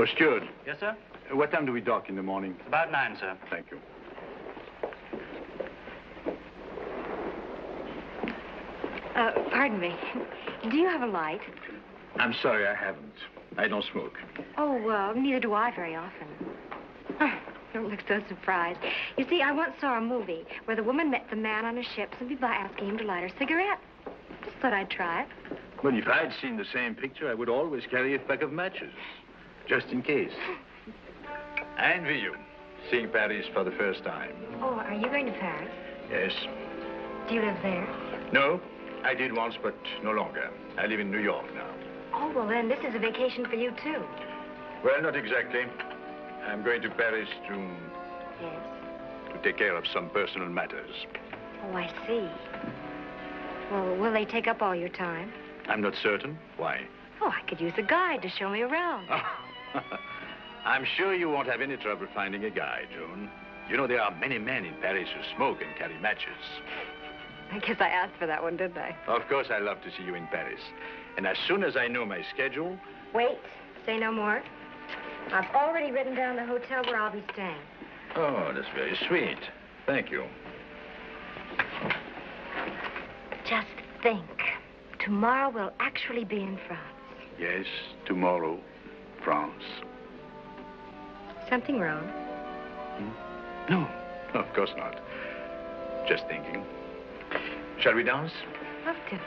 Oh, steward. Yes, sir? What time do we dock in the morning? About 9, sir. Thank you. Pardon me. Do you have a light? I'm sorry, I haven't. I don't smoke. Oh, well, neither do I very often. Don't look so surprised. You see, I once saw a movie where the woman met the man on a ship simply by asking him to light her cigarette. Just thought I'd try it. Well, if I'd seen the same picture, I would always carry a pack of matches, just in case. I envy you, seeing Paris for the first time. Oh, are you going to Paris? Yes. Do you live there? No, I did once, but no longer. I live in New York now. Oh, well, then this is a vacation for you, too. Well, not exactly. I'm going to Paris to... Yes? to take care of some personal matters. Oh, I see. Well, will they take up all your time? I'm not certain. Why? Oh, I could use a guide to show me around. I'm sure you won't have any trouble finding a guide, Joan. You know, there are many men in Paris who smoke and carry matches. I guess I asked for that one, didn't I? Of course, I love to see you in Paris. And as soon as I know my schedule... Wait, say no more. I've already written down the hotel where I'll be staying. Oh, that's very sweet. Thank you. Just think. Tomorrow we'll actually be in France. Yes, tomorrow, France. Something wrong? No, of course not. Just thinking. Shall we dance? Love to.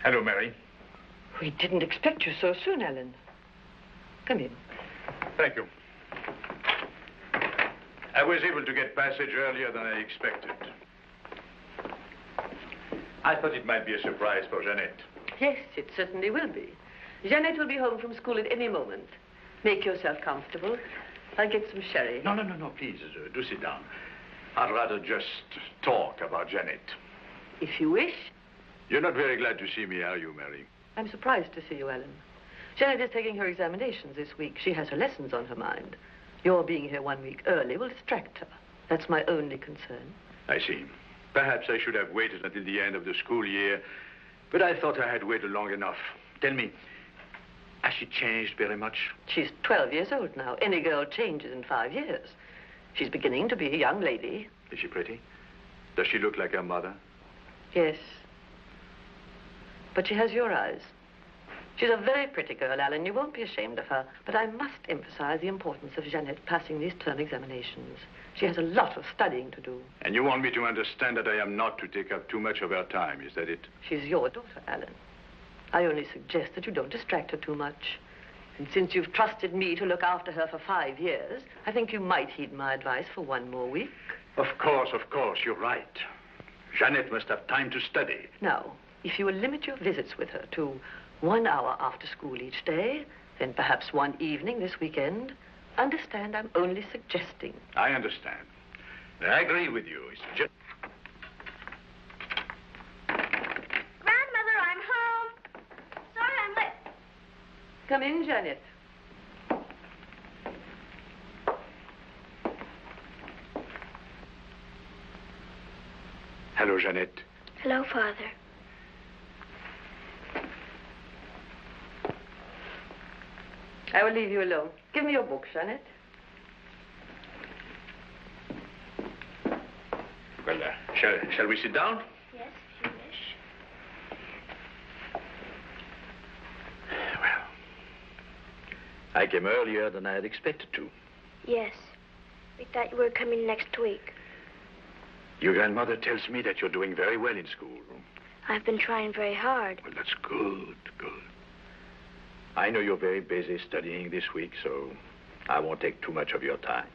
Hello, Mary. We didn't expect you so soon, Alan. Come in. Thank you. I was able to get passage earlier than I expected. I thought it might be a surprise for Jeanette. Yes, it certainly will be. Jeanette will be home from school at any moment. Make yourself comfortable. I'll get some sherry. No, please, do sit down. I'd rather just talk about Jeanette. If you wish. You're not very glad to see me, are you, Mary? I'm surprised to see you, Alan. Jeanette is taking her examinations this week. She has her lessons on her mind. Your being here 1 week early will distract her. That's my only concern. I see. Perhaps I should have waited until the end of the school year, but I thought I had waited long enough. Tell me, has she changed very much? She's 12 years old now. Any girl changes in 5 years. She's beginning to be a young lady. Is she pretty? Does she look like her mother? Yes. But she has your eyes. She's a very pretty girl, Alan. You won't be ashamed of her. But I must emphasize the importance of Jeanette passing these term examinations. She has a lot of studying to do. And you want me to understand that I am not to take up too much of her time, is that it? She's your daughter, Alan. I only suggest that you don't distract her too much. And since you've trusted me to look after her for 5 years, I think you might heed my advice for 1 more week. Of course, you're right. Jeanette must have time to study. Now, if you will limit your visits with her to 1 hour after school each day, then perhaps 1 evening this weekend, understand I'm only suggesting. I understand. I agree with you. It's just... Grandmother, I'm home. Sorry I'm late. Come in, Janet. Hello, Jeanette. Hello, Father. I will leave you alone. Give me your book, Jeanette. Well, shall we sit down? Yes, if you wish. Well, I came earlier than I had expected to. Yes. We thought you were coming next week. Your grandmother tells me that you're doing very well in school. I've been trying very hard. Well, that's good, good. I know you're very busy studying this week, so I won't take too much of your time.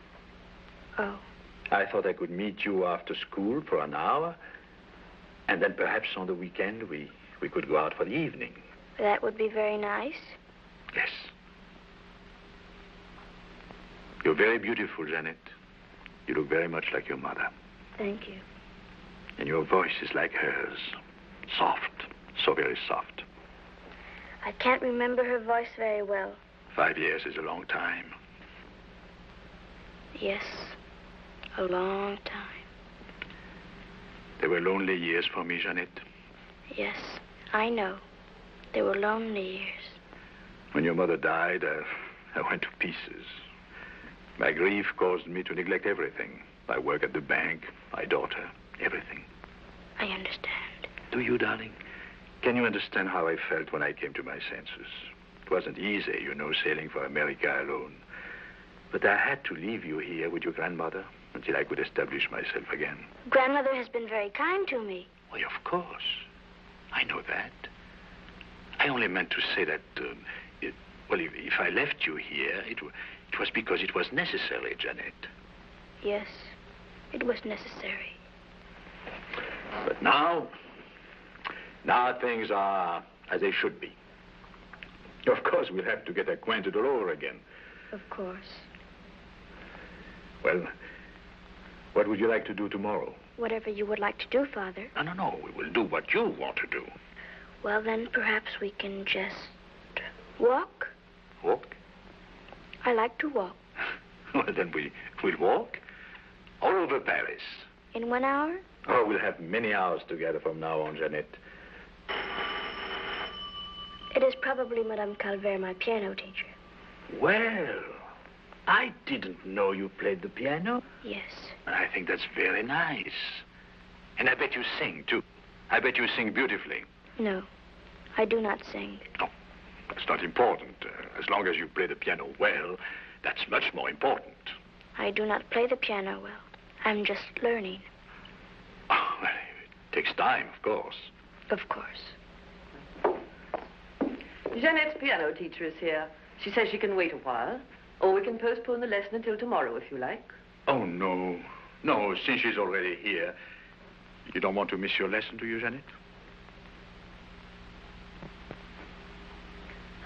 Oh. I thought I could meet you after school for an hour, and then perhaps on the weekend we could go out for the evening. That would be very nice. Yes. You're very beautiful, Janet. You look very much like your mother. Thank you. And your voice is like hers. Soft. So very soft. I can't remember her voice very well. 5 years is a long time. Yes, a long time. They were lonely years for me, Janet. Yes, I know. They were lonely years. When your mother died, I went to pieces. My grief caused me to neglect everything. My work at the bank, my daughter, everything. I understand. Do you, darling? Can you understand how I felt when I came to my senses? It wasn't easy, you know, sailing for America alone. But I had to leave you here with your grandmother until I could establish myself again. Grandmother has been very kind to me. Why, of course. I know that. I only meant to say that, if I left you here, it was because it was necessary, Janet. Yes, it was necessary. But now things are as they should be. Of course, we'll have to get acquainted all over again. Of course. Well, what would you like to do tomorrow? Whatever you would like to do, Father. No. We will do what you want to do. Well, then perhaps we can just walk. Walk? I like to walk. Well, then we'll walk all over Paris. In 1 hour? Oh, we'll have many hours together from now on, Jeanette. It is probably Madame Calvert, my piano teacher. Well, I didn't know you played the piano. Yes. I think that's very nice. And I bet you sing, too. I bet you sing beautifully. No, I do not sing. No, that's not important. As long as you play the piano well, that's much more important. I do not play the piano well. I'm just learning. Oh, well, it takes time, of course. Of course. Jeanette's piano teacher is here. She says she can wait a while, or we can postpone the lesson until tomorrow, if you like. Oh, no. No, since she's already here. You don't want to miss your lesson, do you, Jeanette?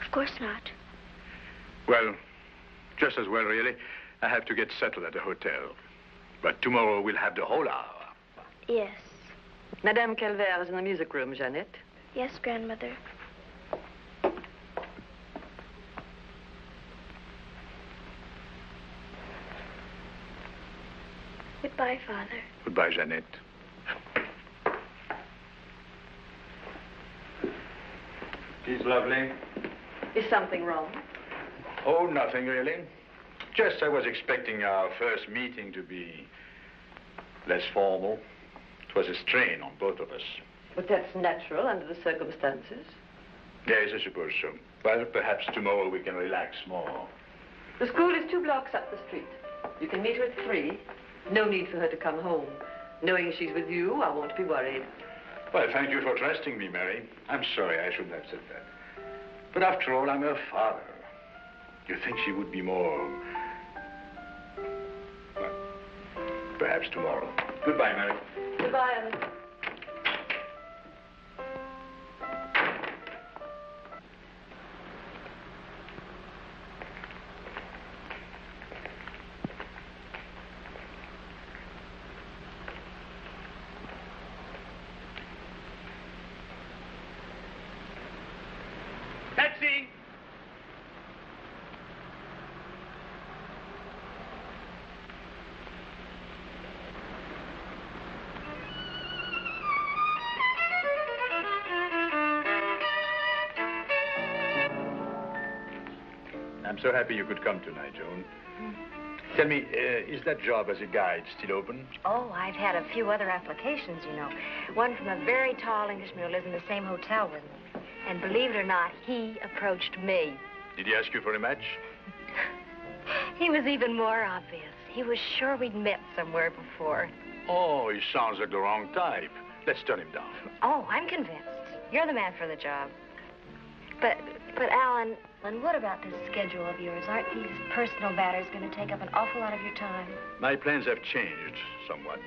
Of course not. Well, just as well, really. I have to get settled at the hotel. But tomorrow we'll have the whole hour. Yes. Madame Calvert is in the music room, Jeanette. Yes, Grandmother. Goodbye, Father. Goodbye, Jeanette. She's lovely. Is something wrong? Oh, nothing really. Just I was expecting our first meeting to be less formal. It was a strain on both of us. But that's natural under the circumstances. Yes, I suppose so. Well, perhaps tomorrow we can relax more. The school is 2 blocks up the street. You can meet her at 3. No need for her to come home. Knowing she's with you, I won't be worried. Well, thank you for trusting me, Mary. I'm sorry I shouldn't have said that. But after all, I'm her father. You think she would be more... Well, perhaps tomorrow. Goodbye, Mary. Goodbye, Alan. Taxi! I'm so happy you could come tonight, Joan. Tell me, is that job as a guide still open? Oh, I've had a few other applications, you know. One from a very tall Englishman who lives in the same hotel with me. And believe it or not, he approached me. Did he ask you for a match? He was even more obvious. He was sure we'd met somewhere before. Oh, he sounds like the wrong type. Let's turn him down. Oh, I'm convinced. You're the man for the job. But Alan, what about this schedule of yours? Aren't these personal matters going to take up an awful lot of your time? My plans have changed somewhat.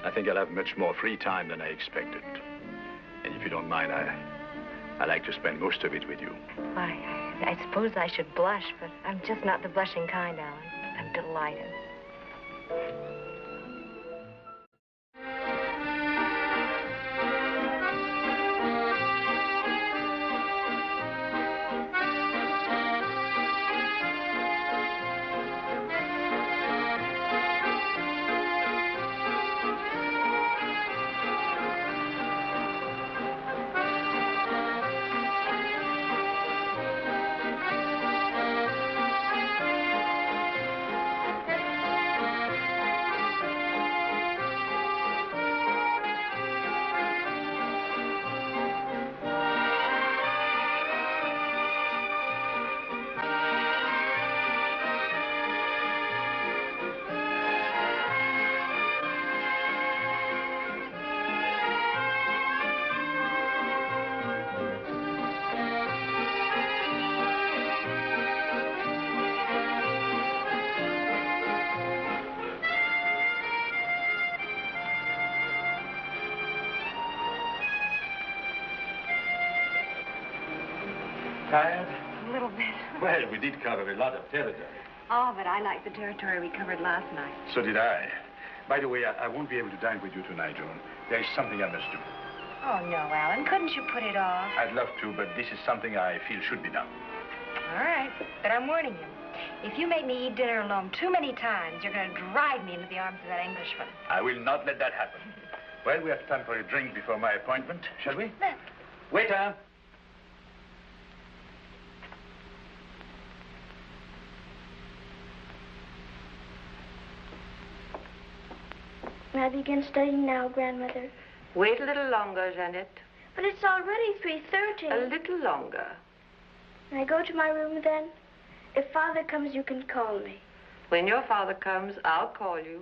I think I'll have much more free time than I expected. And if you don't mind, I like to spend most of it with you. Why, I suppose I should blush, but I'm just not the blushing kind, Alan. I'm delighted. Tired? A little bit. Well, we did cover a lot of territory. Oh, but I like the territory we covered last night. So did I. By the way, I won't be able to dine with you tonight, Joan. There is something I must do. Oh, no, Alan. Couldn't you put it off? I'd love to, but this is something I feel should be done. All right. But I'm warning you. If you make me eat dinner alone too many times, you're going to drive me into the arms of that Englishman. I will not let that happen. Well, we have time for a drink before my appointment, shall we? Let's. Waiter! May I begin studying now, Grandmother? Wait a little longer, Jeanette. But it's already 3:30. A little longer. May I go to my room then? If Father comes, you can call me. When your father comes, I'll call you.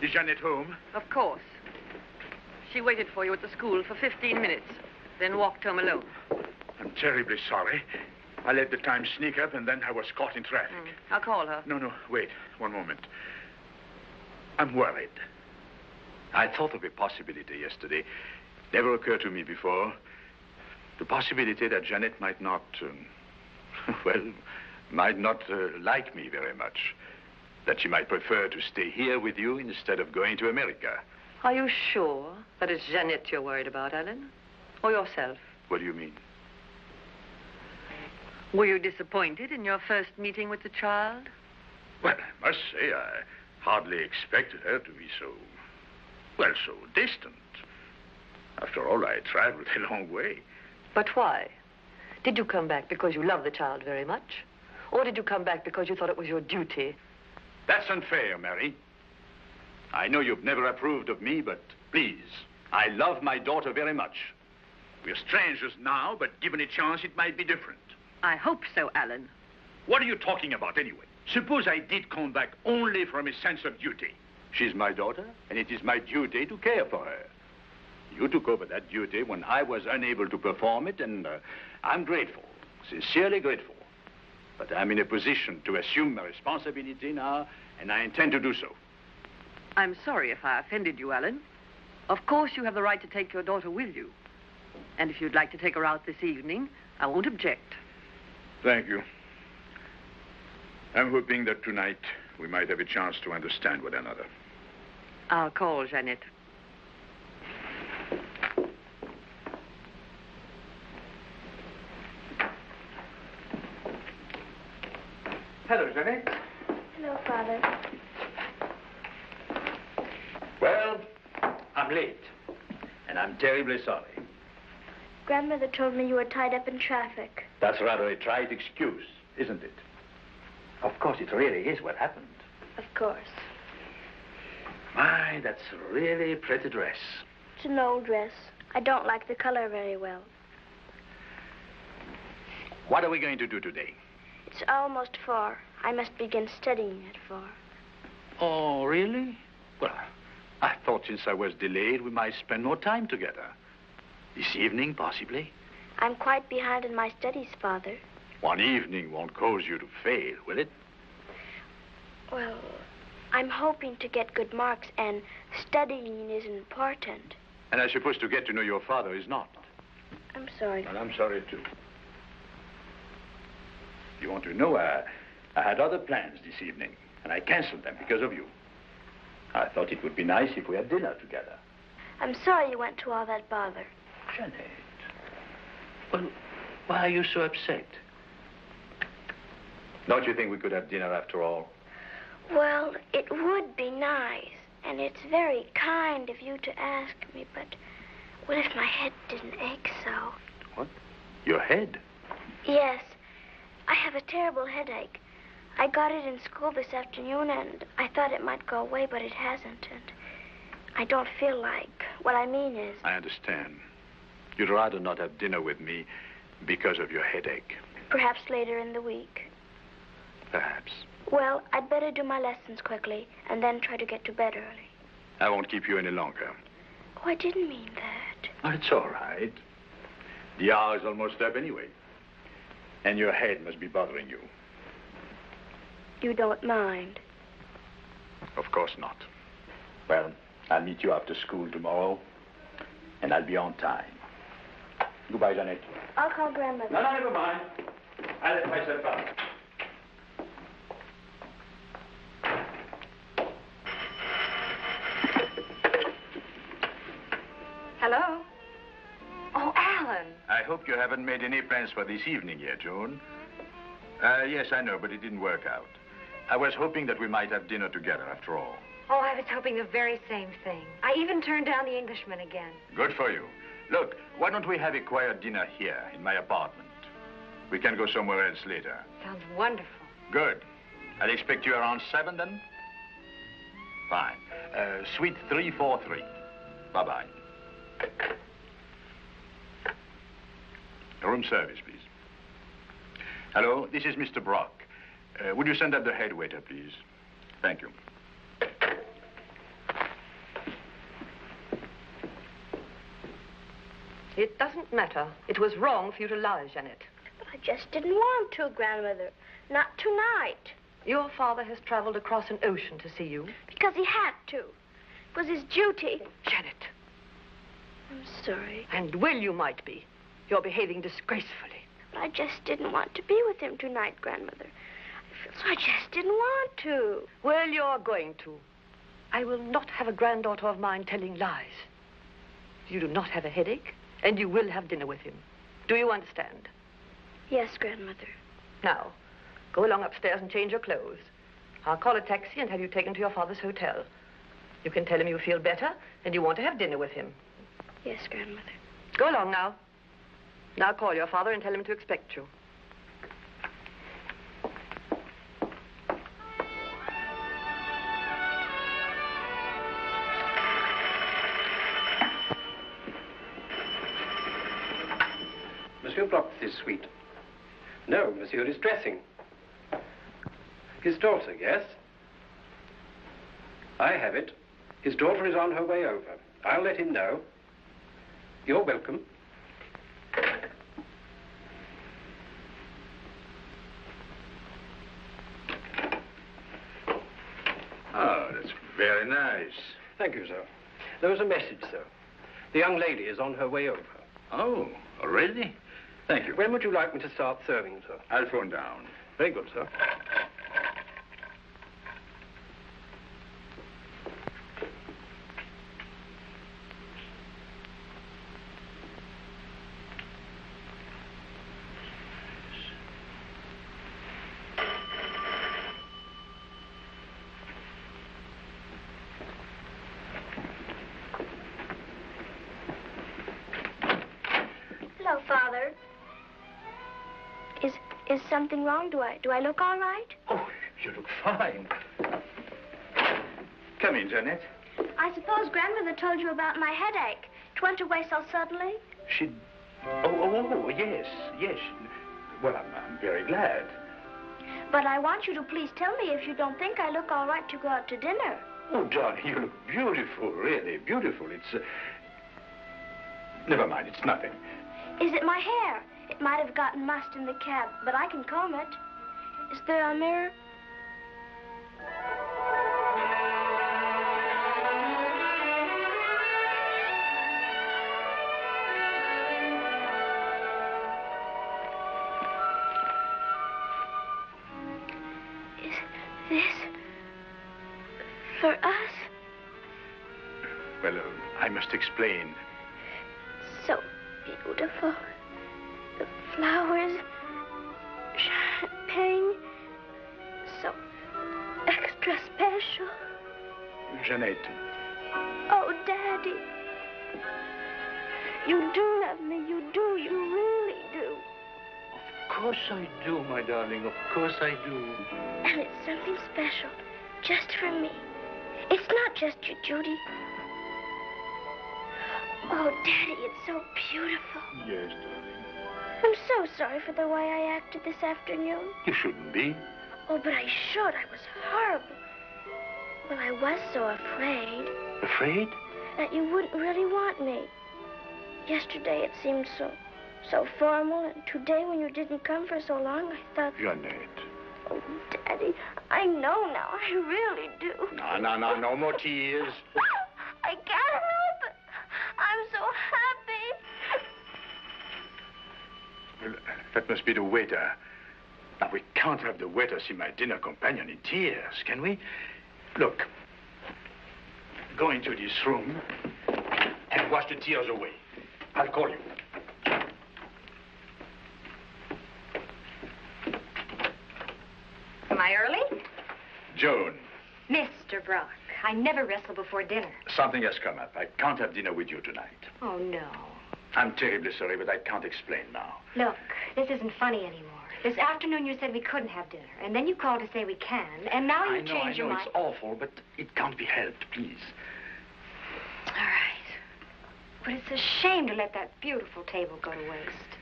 Is Janet home? Of course. She waited for you at the school for 15 minutes, then walked home alone. I'm terribly sorry. I let the time sneak up, and then I was caught in traffic. I'll call her. No, wait. One moment. I'm worried. I thought of a possibility yesterday. Never occurred to me before. The possibility that Janet might not, like me very much. That she might prefer to stay here with you instead of going to America. Are you sure that it's Jeanette you're worried about, Alan? Or yourself? What do you mean? Were you disappointed in your first meeting with the child? Well, I must say, I hardly expected her to be so distant. After all, I traveled a long way. But why? Did you come back because you love the child very much? Or did you come back because you thought it was your duty? That's unfair, Mary. I know you've never approved of me, but please, I love my daughter very much. We're strangers now, but given a chance, it might be different. I hope so, Alan. What are you talking about, anyway? Suppose I did come back only from a sense of duty. She's my daughter, and it is my duty to care for her. You took over that duty when I was unable to perform it, and I'm grateful, sincerely grateful. But I'm in a position to assume my responsibility now, and I intend to do so. I'm sorry if I offended you, Alan. Of course, you have the right to take your daughter with you. And if you'd like to take her out this evening, I won't object. Thank you. I'm hoping that tonight we might have a chance to understand one another. I'll call Jeanette. Hello, Jeanette. Hello, Father. Well, I'm late, and I'm terribly sorry. Grandmother told me you were tied up in traffic. That's rather a trite excuse, isn't it? Of course, it really is what happened. Of course. My, that's a really pretty dress. It's an old dress. I don't like the color very well. What are we going to do today? It's almost 4. I must begin studying at 4. Oh, really? Well, I thought since I was delayed, we might spend more time together. This evening, possibly. I'm quite behind in my studies, Father. One evening won't cause you to fail, will it? Well, I'm hoping to get good marks, and studying is important. And I suppose to get to know your father is not. I'm sorry. And I'm sorry, too. You want to know, I had other plans this evening, and I canceled them because of you. I thought it would be nice if we had dinner together. I'm sorry you went to all that bother. Janet, well, why are you so upset? Don't you think we could have dinner after all? Well, it would be nice, and it's very kind of you to ask me, but what if my head didn't ache so? What? Your head? Yes, I have a terrible headache. I got it in school this afternoon, and I thought it might go away, but it hasn't, and I don't feel like. What I mean is... I understand. You'd rather not have dinner with me because of your headache. Perhaps later in the week. Perhaps. Well, I'd better do my lessons quickly and then try to get to bed early. I won't keep you any longer. Oh, I didn't mean that. Oh, it's all right. The hour is almost up anyway. And your head must be bothering you. You don't mind? Of course not. Well, I'll meet you after school tomorrow, and I'll be on time. Goodbye, Janet. I'll call Grandmother. No, never mind. I'll let myself out. Hello? Oh, Alan. I hope you haven't made any plans for this evening yet, Joan. Yes, I know, but it didn't work out. I was hoping that we might have dinner together after all. Oh, I was hoping the very same thing. I even turned down the Englishman again. Good for you. Look, why don't we have a quiet dinner here in my apartment? We can go somewhere else later. Sounds wonderful. Good. I'll expect you around 7 then. Fine. Suite 343. Bye-bye. Room service, please. Hello, this is Mr. Brock. Would you send up the head waiter, please? Thank you. It doesn't matter. It was wrong for you to lie, Janet. But I just didn't want to, Grandmother. Not tonight. Your father has traveled across an ocean to see you. Because he had to. It was his duty. Janet. I'm sorry. And well you might be. You're behaving disgracefully. But I just didn't want to be with him tonight, Grandmother. So I just didn't want to. Well, you're going to. I will not have a granddaughter of mine telling lies. You do not have a headache, and you will have dinner with him. Do you understand? Yes, Grandmother. Now, go along upstairs and change your clothes. I'll call a taxi and have you taken to your father's hotel. You can tell him you feel better and you want to have dinner with him. Yes, Grandmother. Go along now. Now call your father and tell him to expect you. Monsieur blocked this suite. No, Monsieur is dressing. His daughter, yes? I have it. His daughter is on her way over. I'll let him know. You're welcome. Oh, that's very nice. Thank you, sir. There was a message, sir. The young lady is on her way over. Oh, already? Thank you. When would you like me to start serving, sir? I'll phone down. Very good, sir. Hello, Father. Is something wrong? Do I look all right? Oh, you look fine. Come in, Janet. I I suppose Grandmother told you about my headache. It went away so suddenly. She... Oh, yes, yes. Well, I'm very glad. But I want you to please tell me if you don't think I look all right to go out to dinner. Oh, darling, you look beautiful, really beautiful. It's... Never mind, it's nothing. Is it my hair? It might have gotten mussed in the cab, but I can comb it. Is there a mirror? Is this for us? Well, I must explain. So beautiful. The flowers, champagne, so extra special. Jeanette. Oh, Daddy. You do love me, you do, you really do. Of course I do, my darling, of course I do. And it's something special, just for me. It's not just you, Judy. Oh, Daddy, it's so beautiful. Yes, darling. I'm so sorry for the way I acted this afternoon. You shouldn't be. Oh, but I should. I was horrible. Well, I was so afraid. Afraid? That you wouldn't really want me. Yesterday it seemed so formal, and today when you didn't come for so long, I thought... Jeanette. Oh, Daddy, I know now. I really do. No more tears. I can't help it. I'm so happy. Well, that must be the waiter. Now, we can't have the waiter see my dinner companion in tears, can we? Look, go into this room and wash the tears away. I'll call you. Am I early? Joan, Mr. Brock, I never wrestle before dinner. something has come up. I can't have dinner with you tonight. Oh, no. I'm terribly sorry, but I can't explain now. Look, this isn't funny anymore. This afternoon you said we couldn't have dinner, and then you called to say we can, and now you've changed your mind. It's awful, but it can't be helped, please. All right. But it's a shame to let that beautiful table go to waste.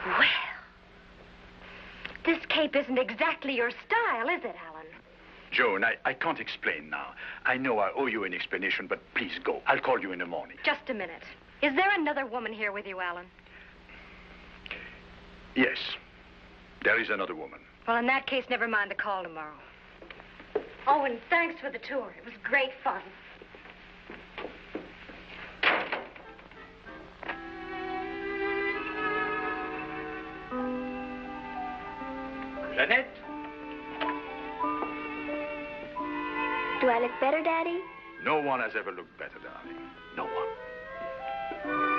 Well, this cape isn't exactly your style, is it, Alan? Joan, I can't explain now. I know I owe you an explanation, but please go. I'll call you in the morning. Just a minute. Is there another woman here with you, Alan? Yes, there is another woman. Well, in that case, never mind the call tomorrow. Oh, and thanks for the tour. It was great fun. Jeanette? Do I look better, Daddy? No one has ever looked better, darling. No one.